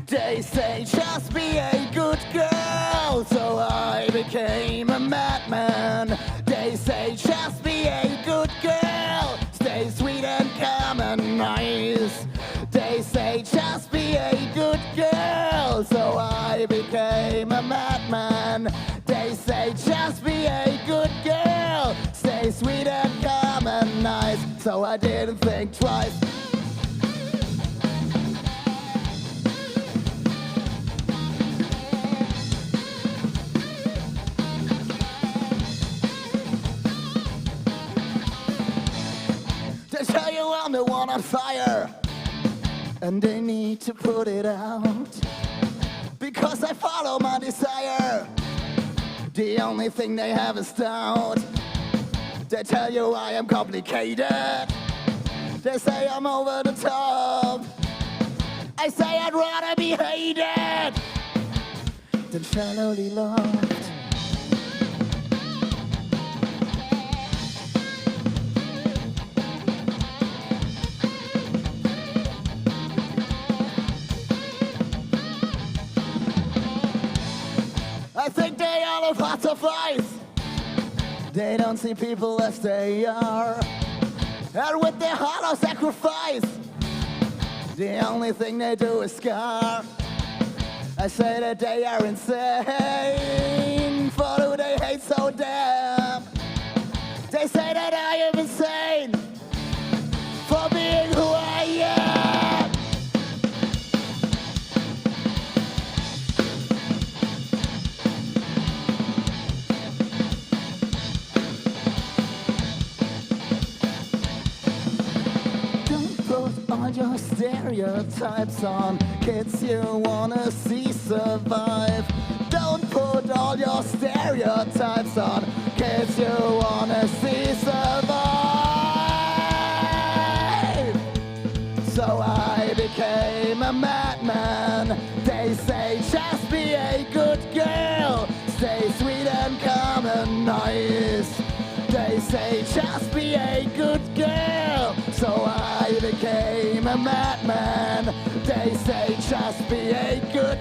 They say just be a good girl, so I became a madman. They say just be a good girl, stay sweet and calm and nice. They say just be a good girl, so I became a madman. They say just be a good girl, stay sweet and calm and nice. So I didn't think twice. They tell you I'm the one on fire, and they need to put it out, because I follow my desire. The only thing they have is doubt. They tell you I am complicated. They say I'm over the top. I say I'd rather be hated than shallowly loved. I think they all have hearts of ice. They don't see people as they are, and with their hollow sacrifice, the only thing they do is scar. I say that they are insane, for who they hate so damn. They say that I am insane for being who I am. All your stereotypes on kids you wanna see survive. Don't put all your stereotypes on kids you wanna see survive. So I became a madman. They say just be a good girl, stay sweet and calm and nice. They say just be a good girl, so I became a madman. They say just be a good